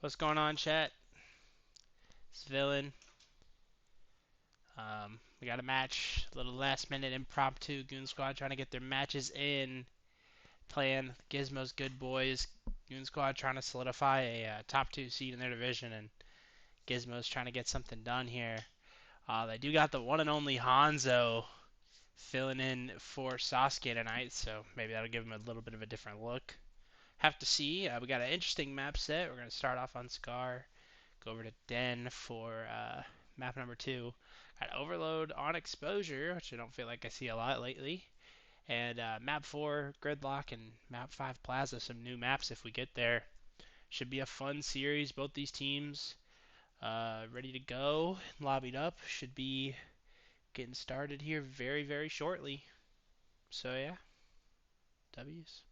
What's going on, chat? It's Villain. We got a match, a little last minute impromptu Goon Squad trying to get their matches in. Playing Gizmo's Goodboys. Goon Squad trying to solidify a top 2 seed in their division, and Gizmo's trying to get something done here. They do got the one and only Hanzo filling in for Sasuke tonight, so maybe that'll give him a little bit of a different look. Have to see. We got an interesting map set. We're going to start off on Scar. Go over to Den for map number 2. Got Overload on Exposure, which I don't feel like I see a lot lately. And map 4, Gridlock, and map 5, Plaza, some new maps if we get there. Should be a fun series. Both these teams ready to go, lobbied up. Should be getting started here very, very shortly. So yeah, W's.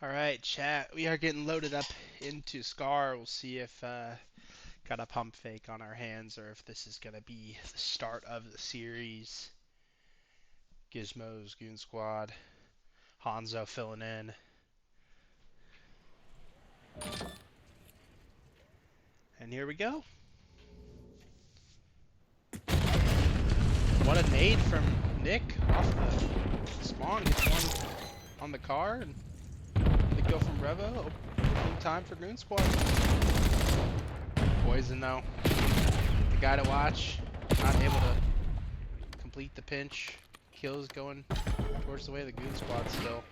Alright, chat. We are getting loaded up into Scar. We'll see if got a pump fake on our hands or if this is going to be the start of the series. Gizmo's Goon Squad. Hanzo filling in. And here we go. What a nade from Nick off the spawn. Gets one on the car. And they go from Revo. Opening time for Goon Squad. Poison though. The guy to watch. Not able to complete the pinch. Kills going towards the way of the Goon Squad still.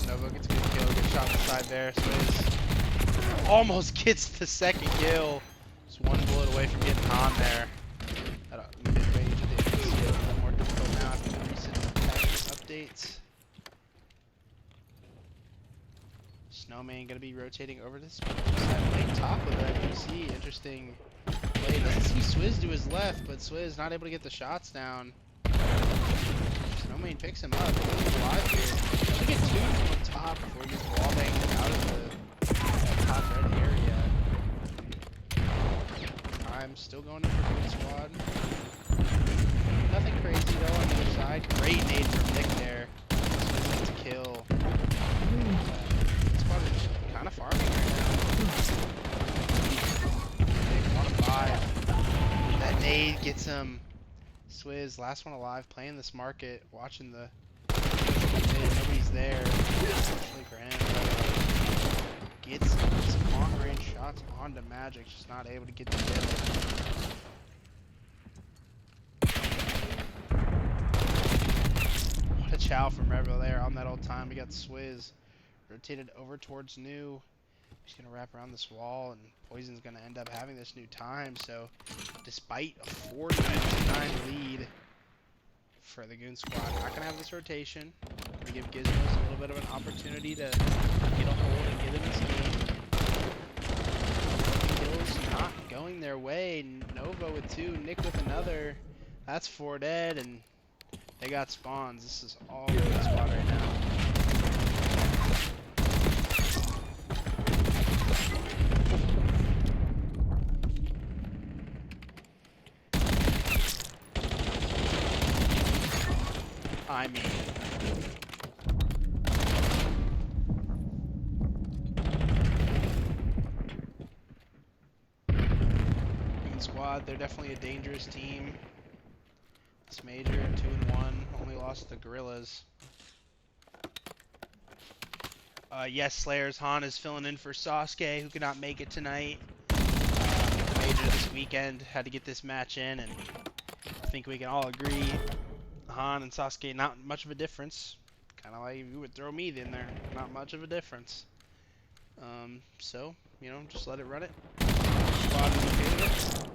Nova gets a good kill, good shot inside there. Swizz almost gets the second kill. Just one bullet away from getting on there. At mid-range, I think it's a little more difficult now after the recent updates. Snowman gonna be rotating over this late top of that. You see interesting play. Doesn't see Swizz to his left, but Swizz not able to get the shots down. Snowman picks him up. He's alive here. Should get 2 from on top before he gets wall banged out of the top red area. I'm still going in for Goon Squad. Nothing crazy though on the other side. Great nade from Nick there. Swizz gets a kill. Goon Squad is kind of farming right now. Big 1-5. That nade gets him. Swizz, last one alive, playing this market, watching the nobody's there. Especially for him. Gets some long range shots onto Magic, just not able to get together. What a chow from Revel there on that old time. We got Swizz rotated over towards New. He's gonna wrap around this wall, and Poison's gonna end up having this new time. So, despite a 49 lead for the Goon Squad, not gonna have this rotation. Gonna give Gizmos a little bit of an opportunity to get a hold and get in this game. Kills not going their way. Nova with 2, Nick with another. That's 4 dead, and they got spawns. This is all Goon Squad right now. I mean, Goon Squad, they're definitely a dangerous team. This major, 2-1, only lost to the Gorillas. Yes, Slayers, Han is filling in for Sasuke, who could not make it tonight. The major this weekend, had to get this match in, and I think we can all agree Han and Sasuke, not much of a difference. Kind of like you would throw me in there. Not much of a difference. So, you know, just let it run it. Squad is okay with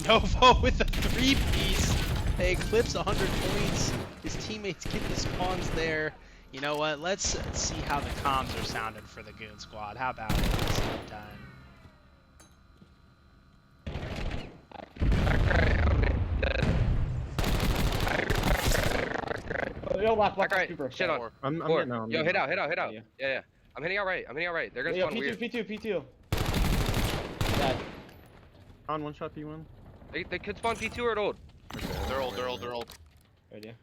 it. Novo with a 3-piece. They eclipse 100 points. His teammates get the spawns there. You know what? Let's see how the comms are sounding for the Goon Squad. How about it at the same time? Yo, left, Right. super. Shit on. I'm Yo, hit out. Yeah. I'm hitting out right. They're gonna spawn P2, weird. P2. Dead. On one shot P1. They could spawn P2 or at old. Okay. They're old. Right here.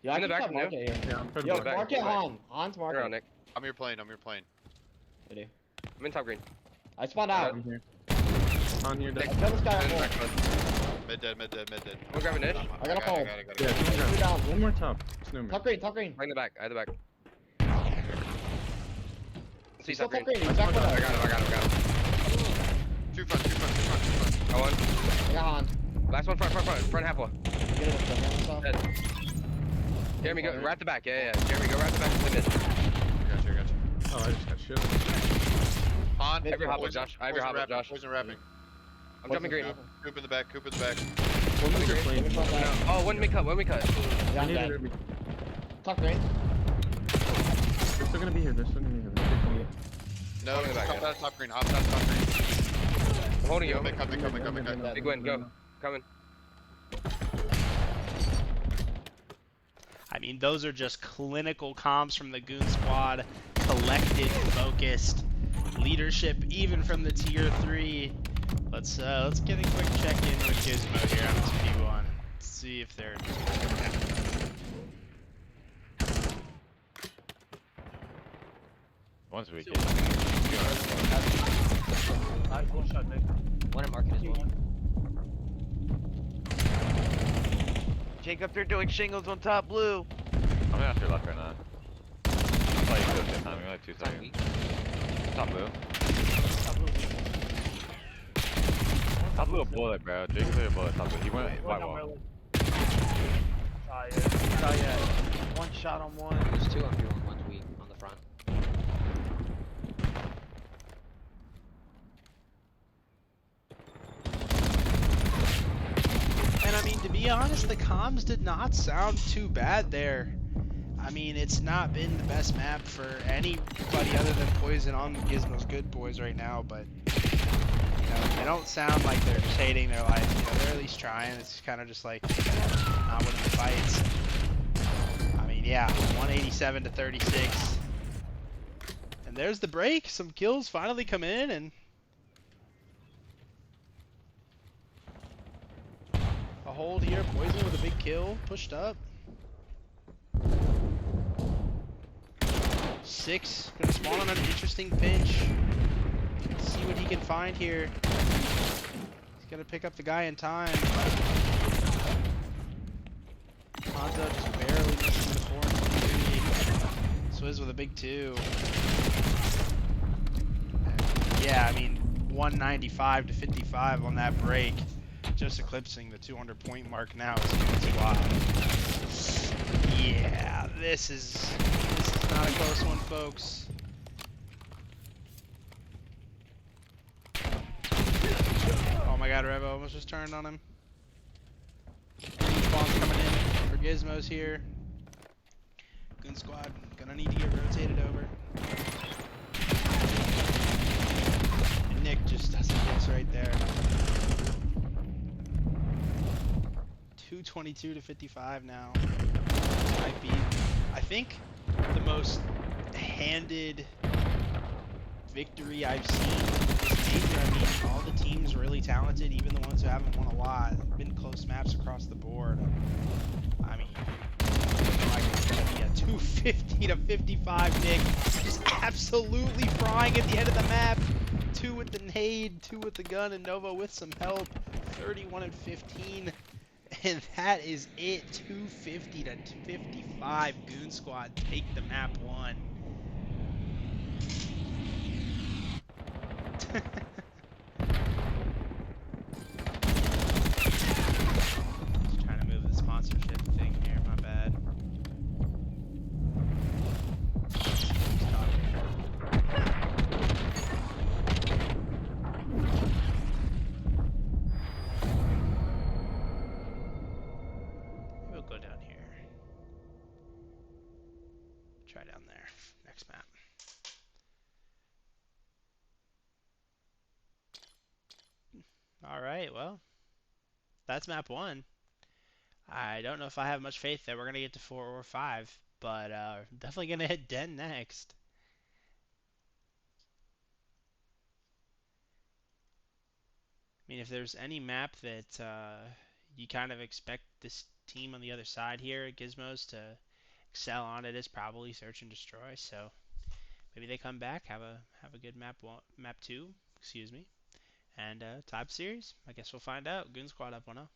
Yeah, In the back I of can market here. Yeah, I'm trying to Yo, go back. market Back. Han. Han's They're on market. Nick. I'm your plane. Right here. I'm in top green. I spawned out. I'm here. On here, I dead. killed this guy I'm in on back four. front. Mid dead. I'm grabbing Nish. I got a pole. Yeah, someone Two grab. down. One more top. Snowman. Top green, top green. Right in the back. I had the back. See He's still top green. top green. He's back with I us. got him. Two front. Got one. I got Han. Last one front half wall. Get it up there. Dead. Jeremy, go right the back. Yeah. Jeremy, go right the back. Limit. Gotcha. Oh, I just got shit. Han. I have your hop with Josh. Poison wrapping. I'm jumping green. Coop in the back. One more plane. Oh, one mid cut. I Yeah, I'm need dead. it. Top green. They're still gonna be here. No, I'm in the just back, come yeah. down top green. Hop down top green. I'm holding you. Come. Big win, go. Coming. I mean, those are just clinical comms from the Goon Squad. Collected, focused, leadership, even from the tier 3. Let's get a quick check-in with Gizmo here on 2v1 and see if they're... Once we get One at market as well. Jacob, they're doing shingles on top blue. I'm gonna ask your left or not. I'll probably go this time. We're like 2 seconds. Top blue. Top blue a bullet, bro. Jacob hit a bullet. Top blue. He went white wall. One shot on one. There's 2 on P1, one's weak on the front. And I mean, to be honest, the comms did not sound too bad there. I mean, it's not been the best map for anybody other than Poison on Gizmo's Goodboys right now, but you know, they don't sound like they're just hating their life. You know, they're at least trying. It's kind of just like not winning the fights. I mean, yeah, 187 to 36. And there's the break. Some kills finally come in, and a hold here. Poison with a big kill, pushed up. 6 gonna spawn on an interesting pinch. Let's see what he can find here. He's gonna pick up the guy in time. Hanzo just barely missing the 4 and 3. Swizz with a big 2. And yeah, I mean 195 to 55 on that break. Just eclipsing the 200 point mark now. It's wild. Yeah, this is not a close one, folks. Oh my god, Revo almost just turned on him. Bombs coming in for Gizmos here. Goon squad gonna need to get rotated over. And Nick just doesn't miss right there. 222 to 55 now. Might be, I think, the most handed victory I've seen this major. I mean, all the teams really talented, even the ones who haven't won a lot. Been close maps across the board. I mean, it's gonna be a 250 to 55. Nick just absolutely frying at the end of the map. 2 with the nade, 2 with the gun, and Nova with some help. 31 and 15. And that is it. 250 to 55. Goon squad take the map 1. Just trying to move the sponsorship thing here, my bad. We'll go down here. Try down there. Next map. Alright, well, that's map 1. I don't know if I have much faith that we're going to get to 4 or 5, but definitely going to hit Den next. I mean, if there's any map that you kind of expect this team on the other side here at Gizmos to excel on, it is probably Search and Destroy, so maybe they come back, have a good map 2, excuse me. And top series, I guess we'll find out. Goon squad up 1-0.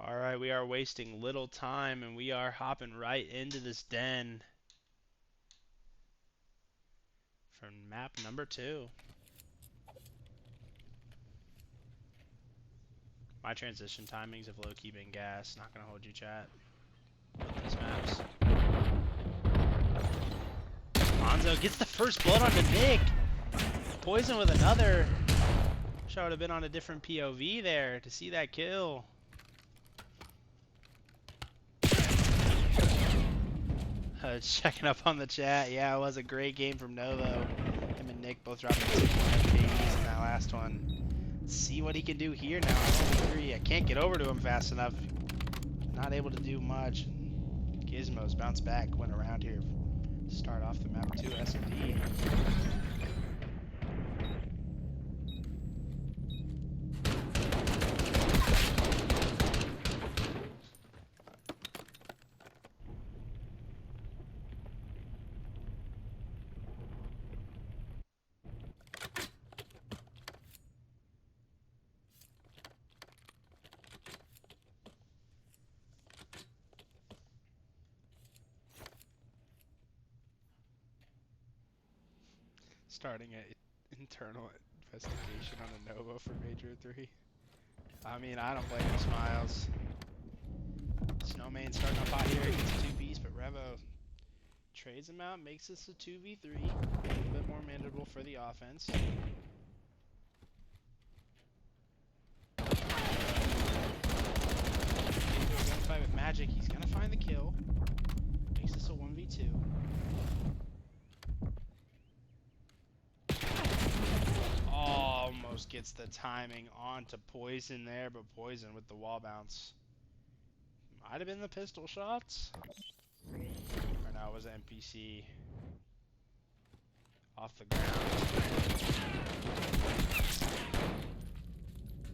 Alright, we are wasting little time and we are hopping right into this den for map number 2. My transition timings have low-key been gas. Not gonna hold you, chat. With these maps. Monzo gets the first blood onto Nick. Poison with another. Wish I would have been on a different POV there to see that kill. Checking up on the chat. Yeah, it was a great game from Novo. Him and Nick both dropping 6 KDs in that last one. Let's see what he can do here now. I can't get over to him fast enough. Not able to do much. Gizmos bounce back, went around here. Start off the map 2 S&D. Starting an internal investigation on a Nova for Major 3. I mean, I don't blame you, Smiles. Snowman starting up hot here, gets a 2-piece, but Revo trades him out, makes this a 2v3. A little bit more manageable for the offense. Gunfight with Magic, he's gonna find the kill. Makes this a 1v2. Almost gets the timing onto Poison there, but Poison with the wall bounce. Might have been the pistol shots. Or no, it was an NPC. Off the ground.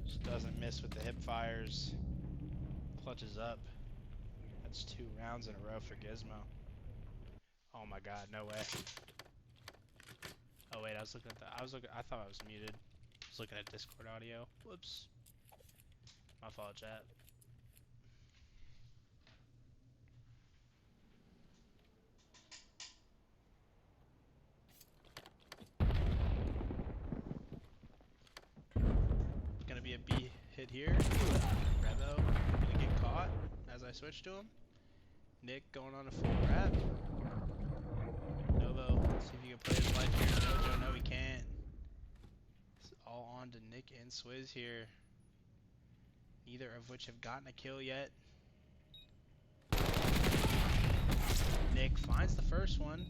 Just doesn't miss with the hip fires. Clutches up. That's 2 rounds in a row for Gizmo. Oh my god, no way. Oh wait, I thought I was muted. I was looking at Discord audio. Whoops. My fault, chat. Gonna be a B hit here. Revo gonna get caught as I switch to him. Nick going on a full wrap. Novo, see if he can play his life here. Dojo, no he can't. It's all on to Nick and Swizz here. Neither of which have gotten a kill yet. Nick finds the first one.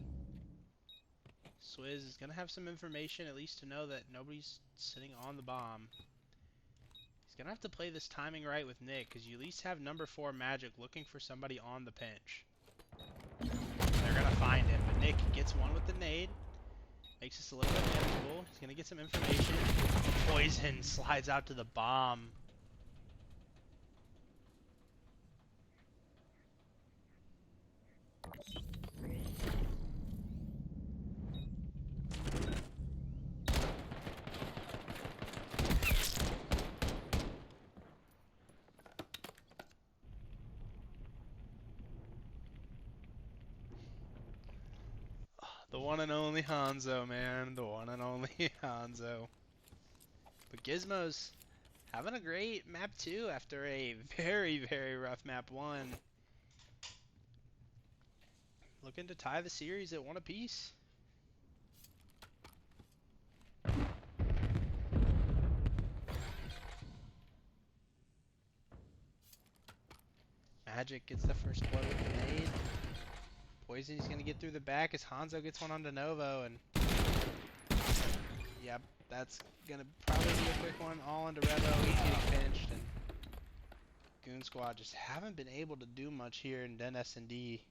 Swizz is gonna have some information, at least to know that nobody's sitting on the bomb. He's gonna have to play this timing right with Nick, because you at least have number 4 Magic looking for somebody on the pinch. They're gonna find him, but Nick gets one with the nade. Makes this a little bit manageable. He's gonna get some information. Poison slides out to the bomb. The one and only Hanzo, man. The one and only Hanzo. But Gizmo's having a great map 2 after a very, very rough map 1. Looking to tie the series at 1 apiece. Magic gets the first blood with the nade. Poison, he's gonna get through the back as Hanzo gets one onto Novo, and yep, that's gonna probably be a quick one all into Revo. He's getting pinched, and Goon Squad just haven't been able to do much here in Den S&D.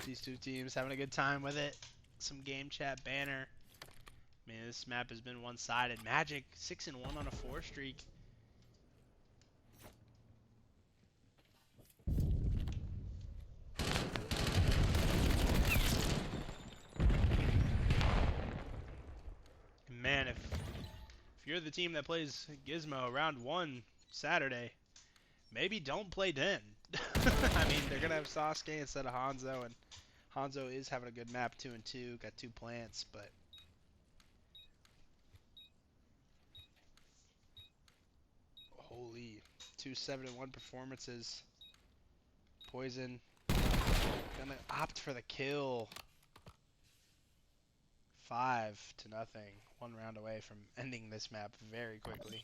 These two teams having a good time with it. Some game chat banner. I mean, this map has been one-sided. Magic 6-1 on a 4 streak. Man, if you're the team that plays Gizmo round 1 Saturday, maybe don't play Den. I mean, they're gonna have Sasuke instead of Hanzo, and Hanzo is having a good map 2-2, got 2 plants, but holy, 2 7-1 performances. Poison gonna opt for the kill. 5-0. 1 round away from ending this map very quickly.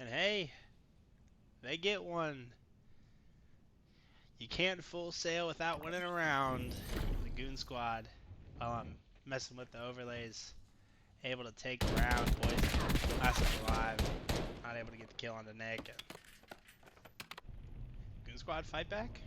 And hey, they get one. You can't full sail without winning a round. The Goon Squad, while I'm messing with the overlays, able to take a round. Boys, last one alive. Not able to get the kill on the Nick. Goon Squad fight back?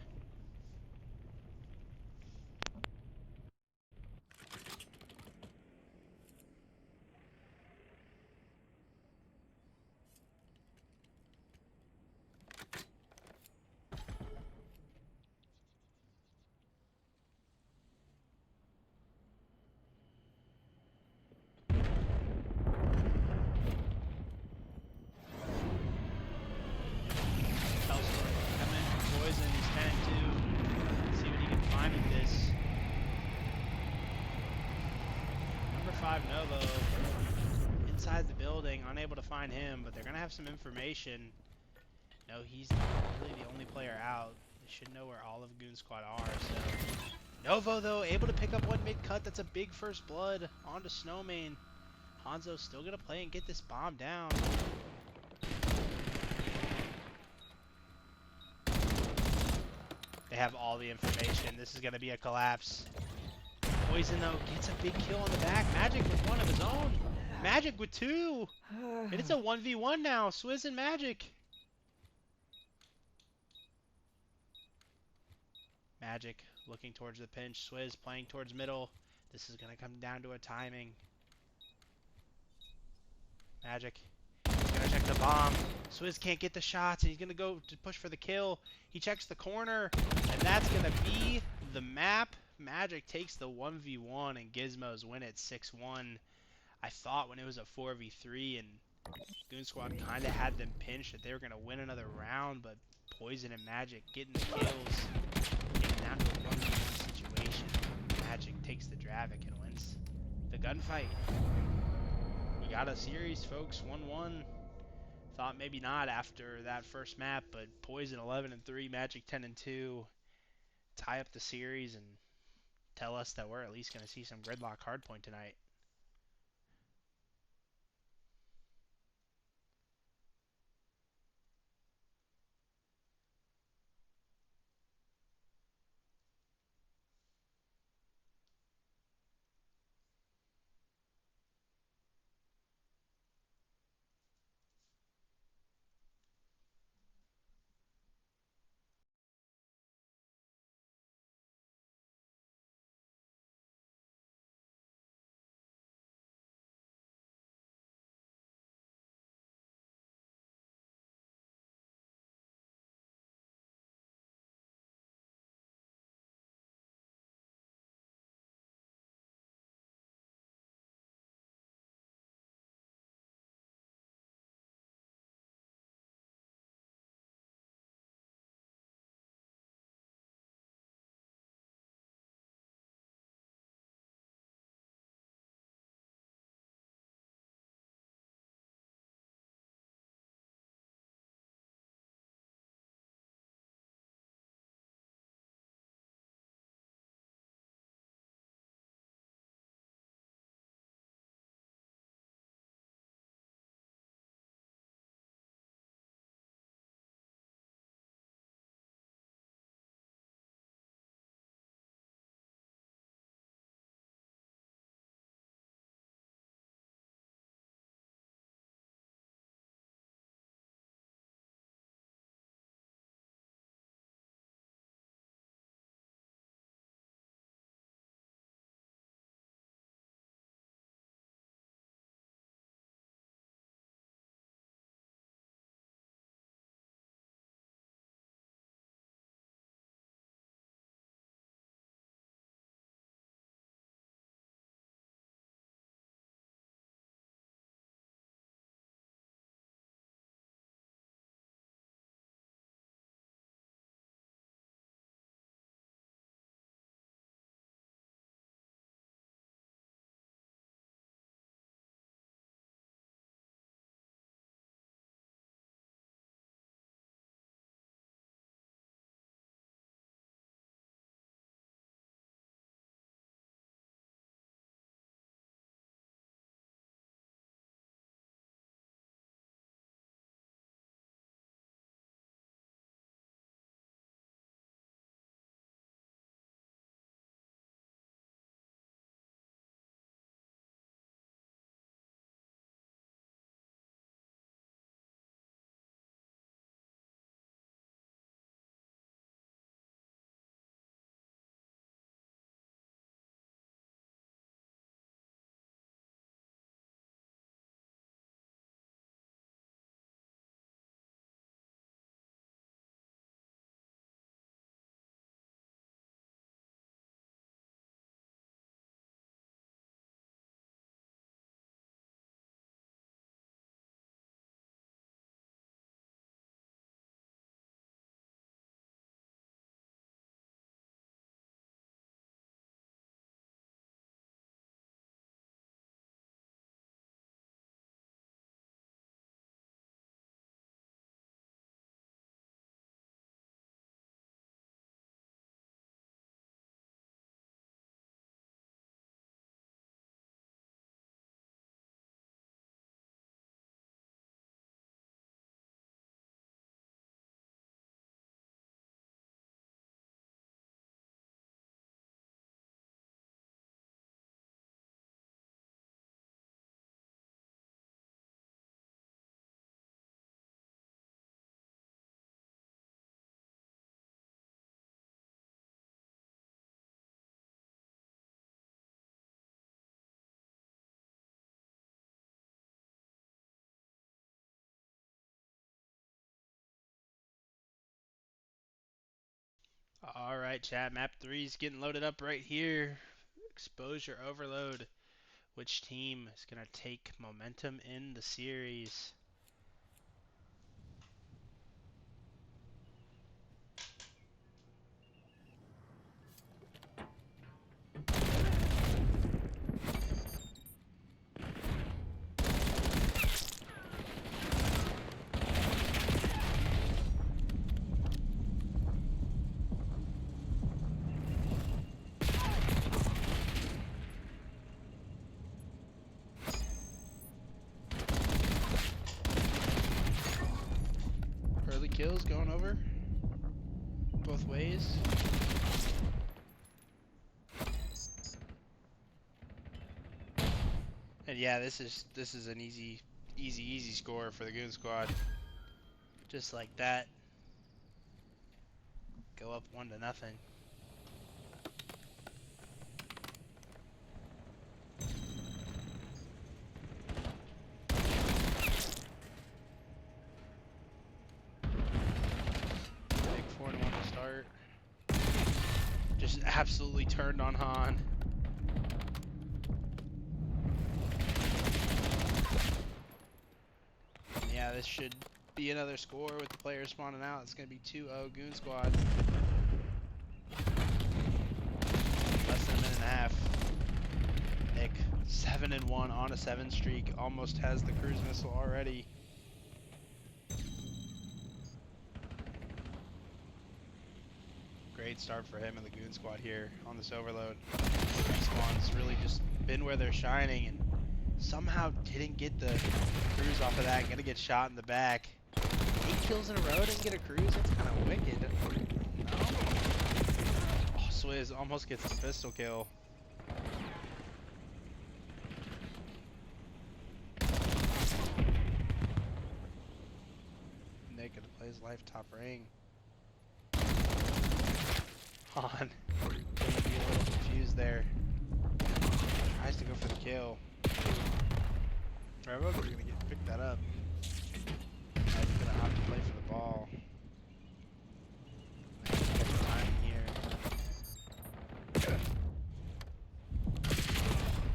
Hellstorm coming in for Poison. He's 10-2. See what he can find with this. Number 5 Novo inside the building, unable to find him, but they're gonna have some information. No, he's not really the only player out. They should know where all of Goon Squad are. So Novo though able to pick up one mid cut. That's a big first blood onto Snowman. Hanzo's still gonna play and get this bomb down. They have all the information. This is gonna be a collapse. Poison though gets a big kill on the back. Magic with one of his own. Magic with 2. And it's a 1v1 now. Swizz and Magic. Magic looking towards the pinch. Swizz playing towards middle. This is gonna come down to a timing. Magic. He's gonna check the bomb. Swizz can't get the shots, and he's gonna go to push for the kill. He checks the corner, and that's gonna be the map. Magic takes the 1v1, and Gizmos win it 6-1. I thought when it was a 4v3 and Goon Squad kind of had them pinched that they were gonna win another round, but Poison and Magic getting the kills, getting down to a 1v1 situation. Magic takes the Dravik and wins the gunfight. We got a series, folks. 1-1. Thought maybe not after that first map, but Poison 11-3, Magic 10-2, tie up the series and tell us that we're at least going to see some gridlock hardpoint tonight. All right, chat. Map 3 is getting loaded up right here. Exposure overload. Which team is going to take momentum in the series? Early kills going over both ways. And yeah, this is an easy score for the Goon Squad. Just like that. Go up 1-0. Big 4-1 to start. Just absolutely turned on Han. And yeah, this should be another score with the players spawning out. It's going to be 2-0 Goon Squad. Less than a minute and a half. Nick, 7-1 on a 7 streak. Almost has the cruise missile already. Great start for him and the Goon Squad here on this overload. Respawn's really just been where they're shining and somehow didn't get the cruise off of that. Gonna get shot in the back. 8 kills in a row, didn't get a cruise? That's kind of wicked. No? Oh, Swizz almost gets the pistol kill. Nick gonna play his life top ring. Han gonna be a little confused there. Tries to go for the kill. Revo's gonna pick that up. He's gonna opt to play for the ball. Catch the time here.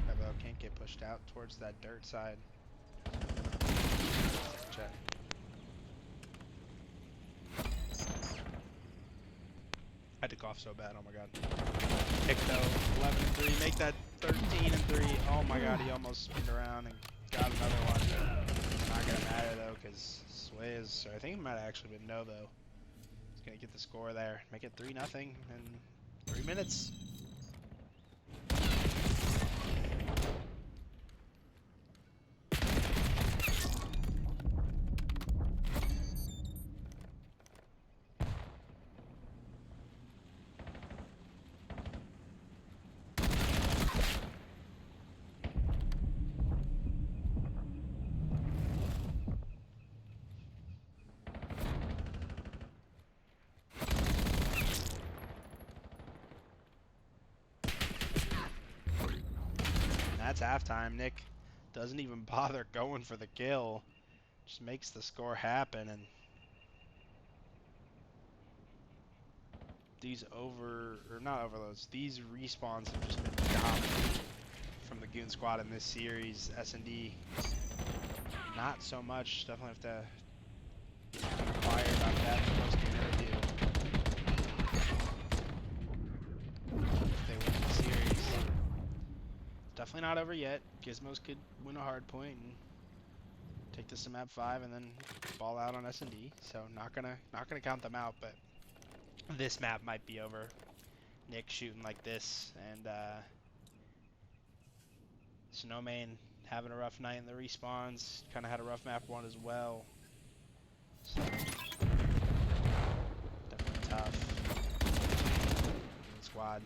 Revo can't get pushed out towards that dirt side. Check. I had to cough so bad, oh my god. Pick though, 11-3, make that 13-3. Oh my god, he almost spun around and got another one. It's not gonna matter though, because Swizz, or I think it might have actually been no though. He's gonna get the score there, make it 3-0 in 3 minutes. That's halftime. Nick doesn't even bother going for the kill. Just makes the score happen, and these not overloads, these respawns have just been dominant from the Goon Squad in this series. S&D, not so much. Definitely have to inquire about that post-game interview. If they win the series. Definitely not over yet. Gizmos could win a hard point and take this to map 5 and then ball out on S&D. So not gonna count them out, but this map might be over. Nick shooting like this, and Snowman having a rough night in the respawns. Kind of had a rough map 1 as well. So definitely tough. Goon Squad.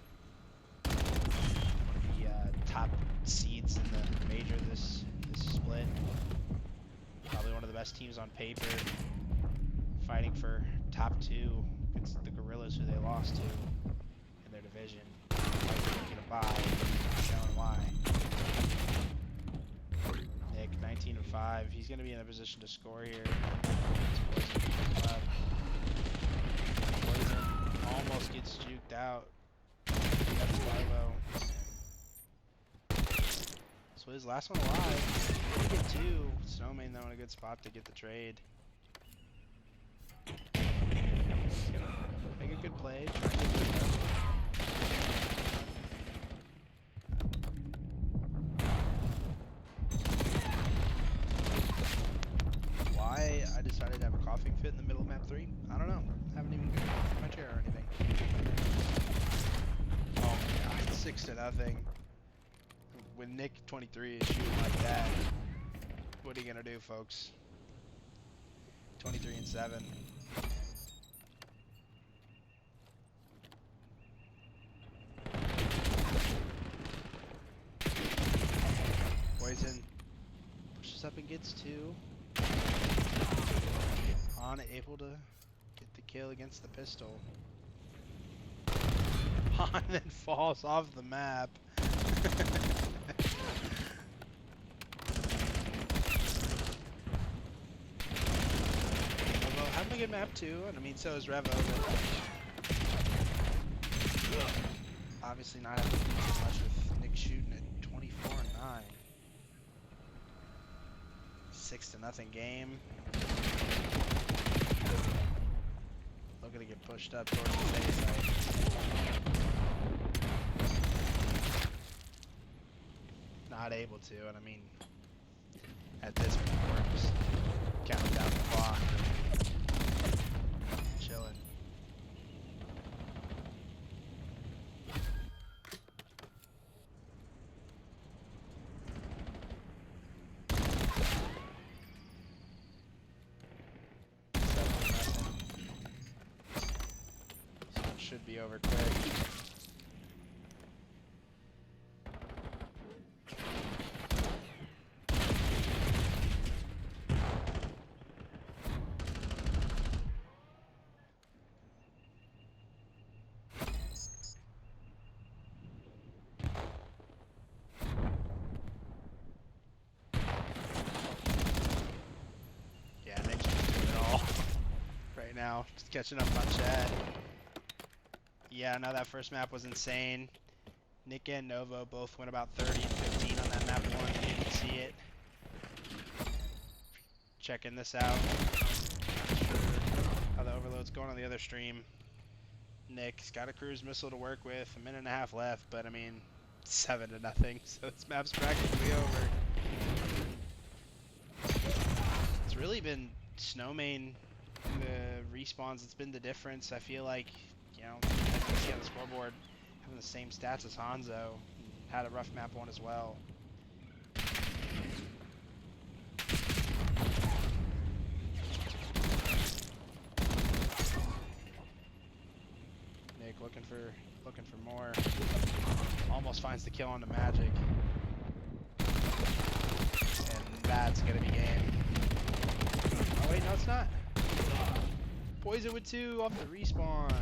The top seeds in the major this split. Probably one of the best teams on paper. Fighting for top 2 against the Gorillas, who they lost to in their division. Get a bye. Not showing why. Nick, 19-5. He's going to be in a position to score here. Poison almost gets Lose last one alive. We get two. Snowman though in a good spot to get the trade. Make a good play. Try and get the why I decided to have a coughing fit in the middle of map 3? I don't know. Haven't even got my chair or anything. Oh my god, 6-0. When Nick 23 is shooting like that, what are you gonna do, folks? 23-7. Poison pushes up and gets two. Han able to get the kill against the pistol. Han then falls off the map. Revo having a good map too, and I mean so is Revo, but obviously not having to do too much with Nick shooting at 24-9. 6-0 game. Looking to get pushed up towards the face. Not able to, and I mean, at this point, we're just counting down the clock. Chilling. So it should be over quick. Yeah, Nick's just doing it all right now. Just catching up on chat. Yeah, no, that first map was insane. Nick and Novo both went about 30 and 15 on that map one. You didn't see it. Checking this out. Not sure how the overload's going on the other stream. Nick's got a cruise missile to work with. A minute and a half left, but I mean, 7-0. So this map's practically over. It's really been Snowmain in the respawns. It's been the difference. I feel like, you know, as you can see on the scoreboard, having the same stats as Hanzo. Had a rough map one as well. Nick looking for more. Almost finds the kill on the Magic. And that's gonna be game. Oh wait, no it's not. Poison with 2 off the respawn.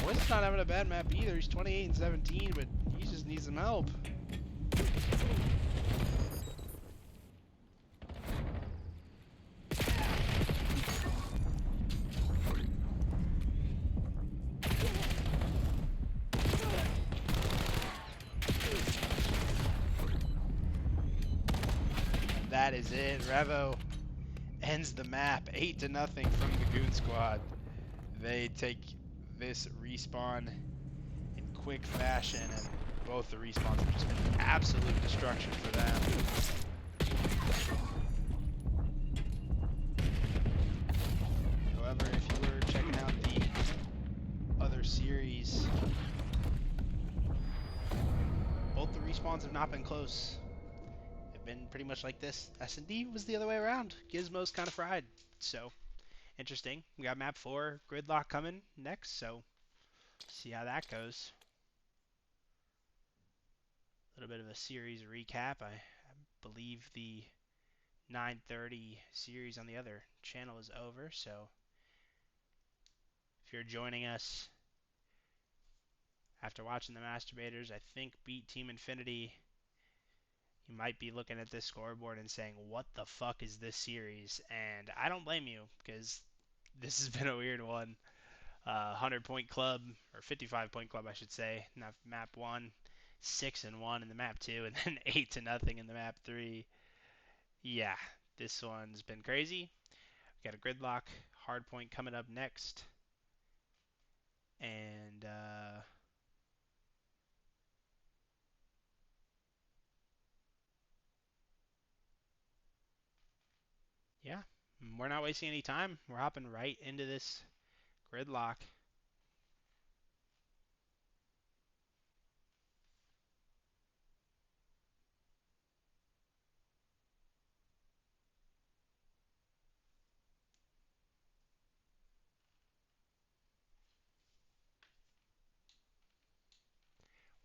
Poison's not having a bad map either. He's 28-17, but he just needs some help. That is it. Revo ends the map 8-0 from the Goon squad. They take this respawn in quick fashion, and both the respawns have just been absolute destruction for them. However, if you were checking out the other series, both the respawns have not been close. Been pretty much like this. S&D was the other way around. Gizmo's kind of fried. So, interesting. We got map 4 gridlock coming next, so see how that goes. A little bit of a series recap. I believe the 9:30 series on the other channel is over, so if you're joining us after watching the Masturbators, I think beat Team Infinity. You might be looking at this scoreboard and saying, what the fuck is this series? And I don't blame you, because this has been a weird one. 100-point club, or 55-point club, I should say. Map 1, 6-1 in the map 2, and then 8-0 in the map 3. Yeah, this one's been crazy. We got a gridlock hard point coming up next, and yeah, we're not wasting any time. We're hopping right into this gridlock.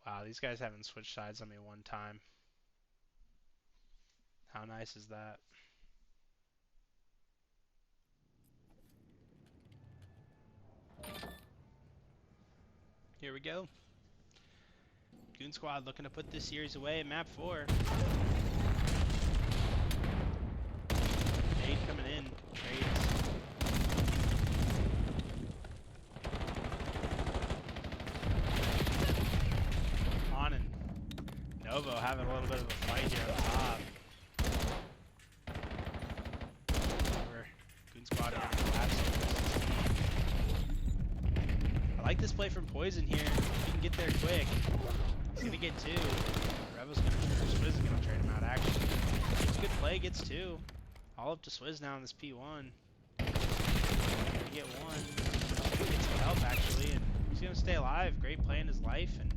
Wow, these guys haven't switched sides on me one time. How nice is that? Here we go. Goon Squad looking to put this series away at map 4. Nade coming in. Trades. On and Novo having a little bit of a fight here on top. Over Goon Squad are collapsing. I like this play from Poison here. He can get there quick. He's gonna get 2. Revo's gonna, or Swizz is gonna trade him out actually. It's a good play, gets 2. All up to Swizz now in this P1. Gonna get 1. Get some help actually, and he's gonna stay alive. Great play in his life, and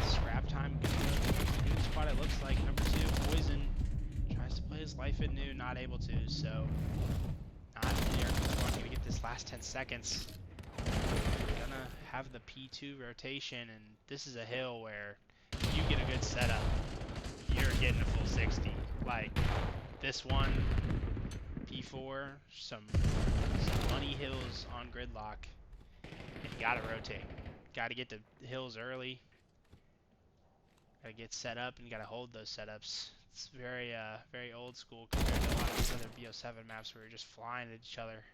scrap time. Goon Squad it looks like. Number 2, Poison tries to play his life at new, not able to. So not only are Goon Squad gonna get this last 10 seconds. Gonna have the P2 rotation, and this is a hill where if you get a good setup, you're getting a full 60. Like this one, P4, some money hills on gridlock, and you gotta rotate. Gotta get the hills early. Gotta get set up, and you gotta hold those setups. It's very, very old school compared to a lot of these other BO7 maps where you're just flying at each other.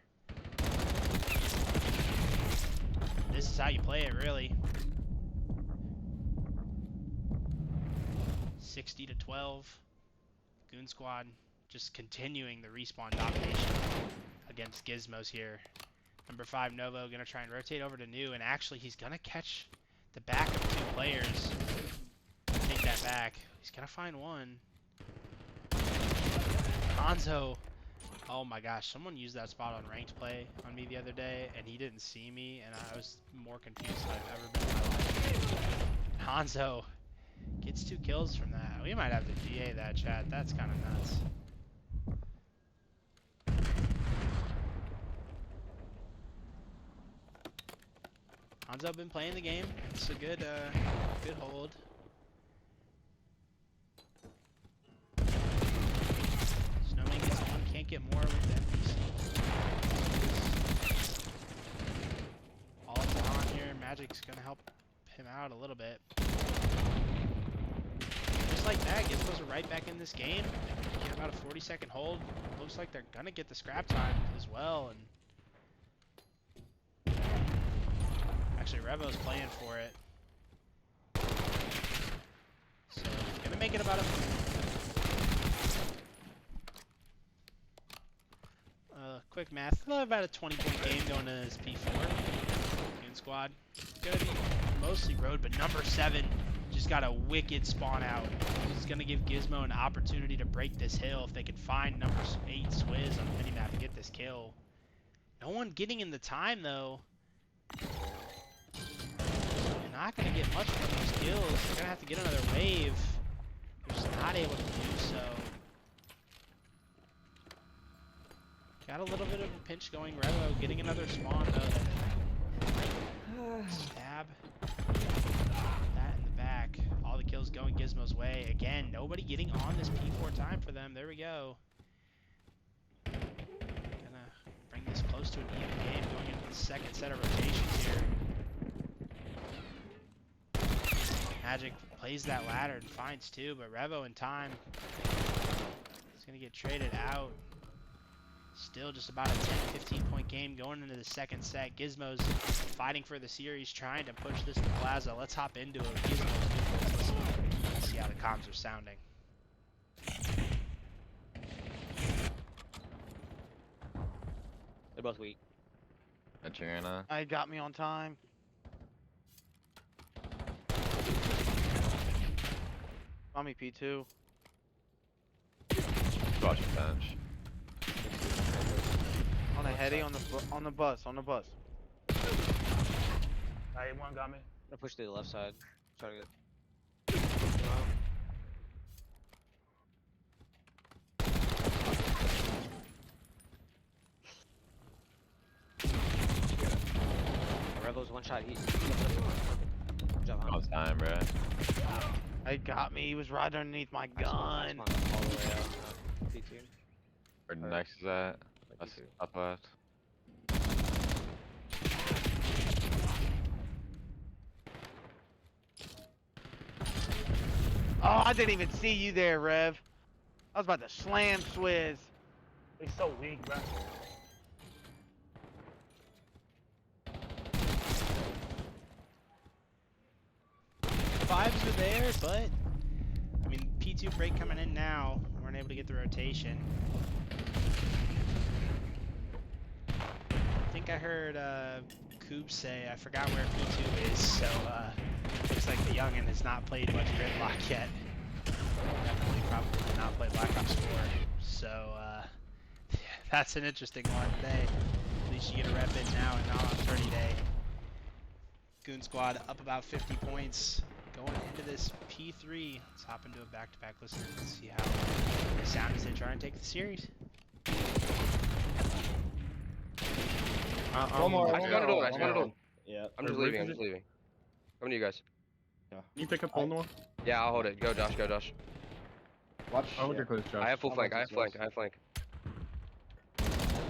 This is how you play it, really. 60-12. Goon Squad just continuing the respawn domination against Gizmos here. Number 5, Novo, gonna try and rotate over to New, and actually he's gonna catch the back of 2 players. Take that back. He's gonna find 1. Hanzo. Oh my gosh, someone used that spot on ranked play on me the other day, and he didn't see me, and I was more confused than I've ever been in my life. Hanzo gets 2 kills from that. We might have to GA that, chat. That's kind of nuts. Hanzo been playing the game. It's a good, good hold. Snowman gets 1, can't get more with the NPC. All up to Han here. Magic's gonna help him out a little bit. Just like that, Gizmos are right back in this game. Get about a 40-second hold. Looks like they're gonna get the scrap time as well. And actually, Revo's playing for it. So gonna make it about a. Quick math, about a 20-point game going to this P4. Goon Squad. Gonna be mostly road, but number 7 just got a wicked spawn out. It's gonna give Gizmo an opportunity to break this hill if they can find number 8 Swizz on the minimap and get this kill. No one getting in the time though. They're not gonna get much from those kills. They're gonna have to get another wave. They're just not able to do so. Got a little bit of a pinch going. Revo getting another spawn though. Stab. That in the back. All the kills going Gizmo's way. Again, nobody getting on this P4 time for them. There we go. Gonna bring this close to an even game going into the second set of rotations here. Magic plays that ladder and finds 2, but Revo in time is gonna get traded out. Still just about a 10-15 point game going into the second set. Gizmo's fighting for the series, trying to push this to Plaza. Let's hop into it. Gizmo's let's see how the comms are sounding. They're both weak. Entering right now. I got me on time. On me P2. Watch the bench. On a heady on the bus. One got me. I'm gonna push to the left side. Try to get. Revo's one shot. Good job, All Hunt. the time, bro. I got me. He was right underneath my Nice gun. one, all the way out. P2. Where next is that? That's P2. up left. Oh, I didn't even see you there, Rev. I was about to slam Swizz. He's so weak, bro. Vibes are there, but I mean, P2 break coming in now. Weren't able to get the rotation. I think I heard Coob say, I forgot where P2 is, so looks like the youngin has not played much Gridlock yet. Definitely probably did not play Black Ops 4. So that's an interesting one today. At least you get a rep in now and not on 30 day. Goon Squad up about 50 points. Going into this P3. Let's hop into a back-to-back listen and see how they sound as they try and take the series. One more. I just got it on. I just got it on. Yeah. I'm just leaving. I'm just leaving. Coming to you guys. Can you pick up hole in the wall? Yeah, I'll hold it. Go, Josh. Go, Josh. Watch. I'll hold your close, Josh. I have full I'll flank. make I have this flank. close. I have flank.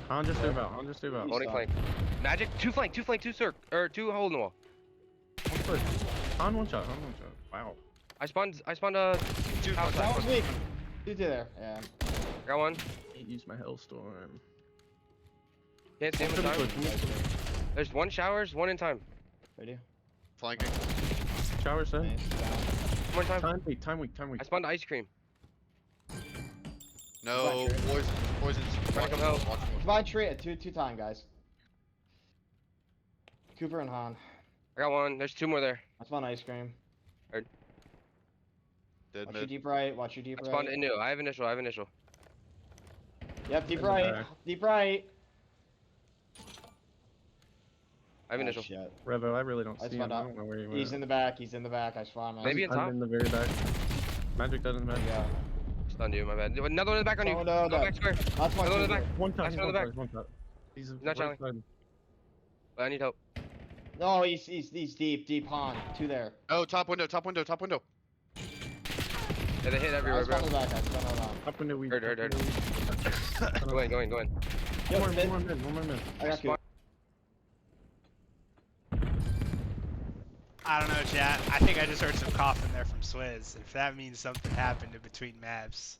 I'll just move out. I'll just move out. Holding Stop. flank. Magic. Two flank. Two flank. Two circ. Or two hole in the wall. One first. On one shot. On one shot. Wow. I spawned. Two That outside. was weak. You did there. Yeah. Got one. Can't use my Hellstorm. Can't see him in time. There's one showers. One in time. Ready? Flanking. Shower set. Nice. Down. One more time. Time weak. Time weak. Time weak. I spawned ice cream. No, Flank, right? poison's. Trying to come help. Watch him. Combined tree at two time, guys. Cooper and Han. I got one. There's two more there. I spawned ice cream. Dead Watch your mid. deep right. Watch your deep I spawned right. in new. I have initial. Yep, deep In the right. back. Deep right. I have initial. Shit. Revo, I really don't I see him. spawned I out. don't know where he went. He's in the back. He's in the back. I spawned him. Maybe in top. I'm in the very back. Magic doesn't matter. Yeah. Stunned you. My bad. Another one in the back on you. Oh, no, Go no. back square. That's one. Another one in the back. One shot. Nice He's one in one the shot. back. He's one shot. He's Not right showing. side. But I need help. No, he's deep. Han. Two there. Oh, top window. Top window. Top window. Yeah, they hit I everywhere, spawned bro. in the back. I spawned around. Up into weak. Heard. Go in. Yo, One mid. more mid. One more mid. I got you. I don't know, chat. I think I just heard some coughing there from Swizz. If that means something happened in between maps.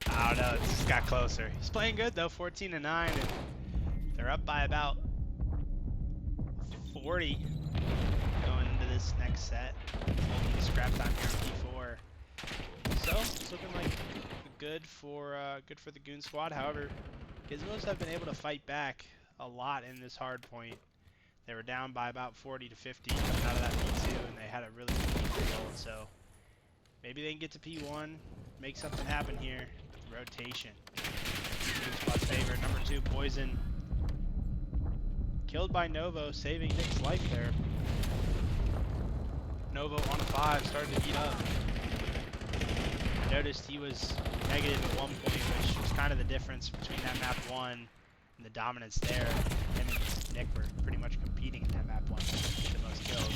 I don't know, it just got closer. He's playing good though, 14-9, and they're up by about 40 going into this next set. Holding scrap time here on P4. So it's looking like good for the Goon Squad. However, Gizmos have been able to fight back a lot in this hard point. They were down by about 40 to 50 coming out of that P2, and they had a really good result. So maybe they can get to P1, make something happen here. Rotation. Goon Squad's favorite. Number 2, Poison. Killed by Novo, saving Nick's life there. Novo on a 5, started to heat up. Noticed he was negative at one point, which was kind of the difference between that map 1 and the dominance there. Him and Nick were pretty much competing in that map 1 for the most kills.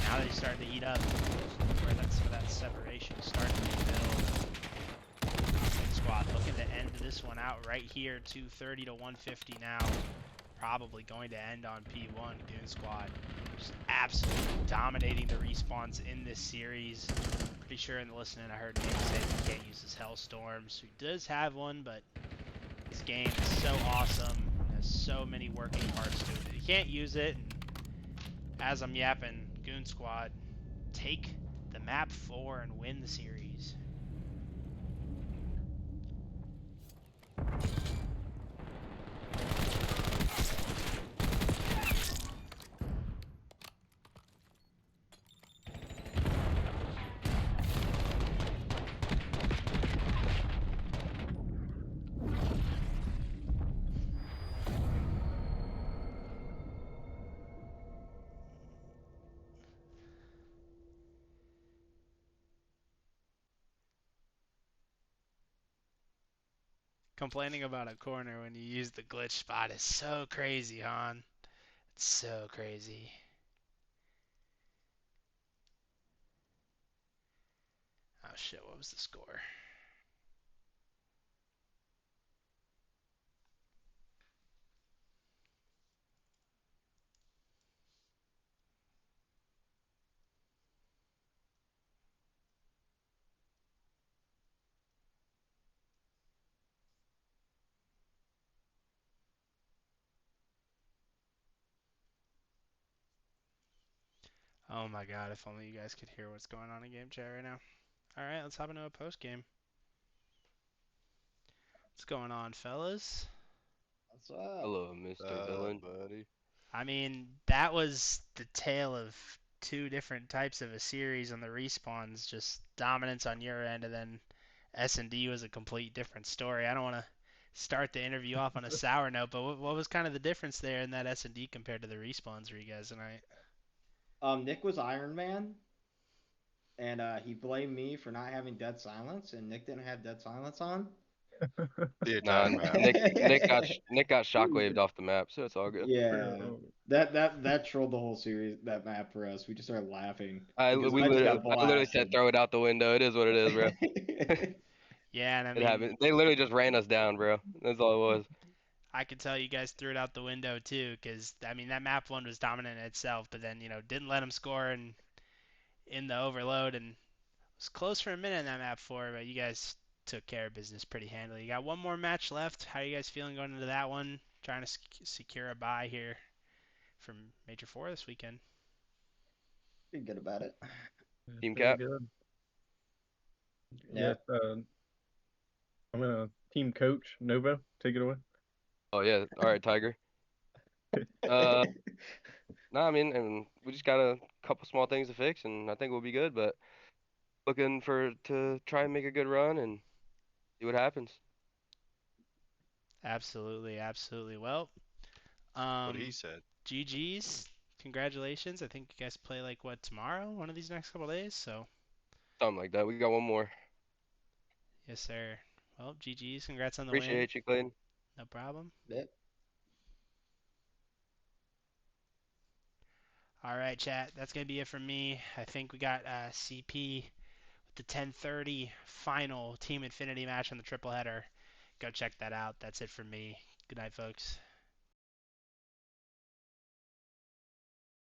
Now that he's starting to heat up, where that's some of that separation is starting to build. Squad looking to end this one out right here, 230 to 150 now. Probably going to end on P1. Goon Squad just absolutely dominating the respawns in this series. Pretty sure in the listening I heard Nick say he can't use his Hellstorms. He does have one, but this game is so awesome. It has so many working parts to it that he can't use it. And as I'm yapping, Goon Squad take the map 4 and win the series. Complaining about a corner when you use the glitch spot is so crazy, Han. It's so crazy. Oh shit, what was the score? Oh my god, if only you guys could hear what's going on in game chat right now. Alright, let's hop into a post game. What's going on, fellas? What's up? Hello, Mr. Villain. buddy. I mean, that was the tale of two different types of a series on the respawns, just dominance on your end, and then S&D was a complete different story. I don't want to start the interview off on a sour note, but what was kind of the difference there in that S&D compared to the respawns for you guys tonight? Nick was Iron Man, and he blamed me for not having Dead Silence, and Nick didn't have Dead Silence on. The Nah, entire map. Nick got shockwaved off the map, so it's all good. Yeah, that trolled the whole series, that map for us. We just started laughing because I just got I literally said blasted. throw it out the window. It is what it is, bro. Yeah, and I It mean, happened. They literally just ran us down, bro. That's all it was. I could tell you guys threw it out the window too, because I mean that map one was dominant in itself, but then didn't let them score in the overload, and was close for a minute in that map 4, but you guys took care of business pretty handily. You got one more match left. How are you guys feeling going into that one? Trying to secure a bye here from Major 4 this weekend. Pretty good about it. Team Pretty cap. good. Yeah. Yes, I'm gonna team coach Novo. Take it away. Oh yeah. All right, Tiger. Uh, no, I mean, we just got a couple small things to fix, and I think we'll be good. But looking to try and make a good run and see what happens. Absolutely, absolutely. Well, What he um, said. GG's. Congratulations. I think you guys play like what tomorrow, one of these next couple days. So Something like that. We got one more. yes, sir. Well, GG's. Congrats on the win. Appreciate you, Clayton. No problem. Yep. All right, chat. That's gonna be it from me. I think we got CP with the 10:30 final Team Infinity match on the triple header. Go check that out. That's it from me. Good night, folks.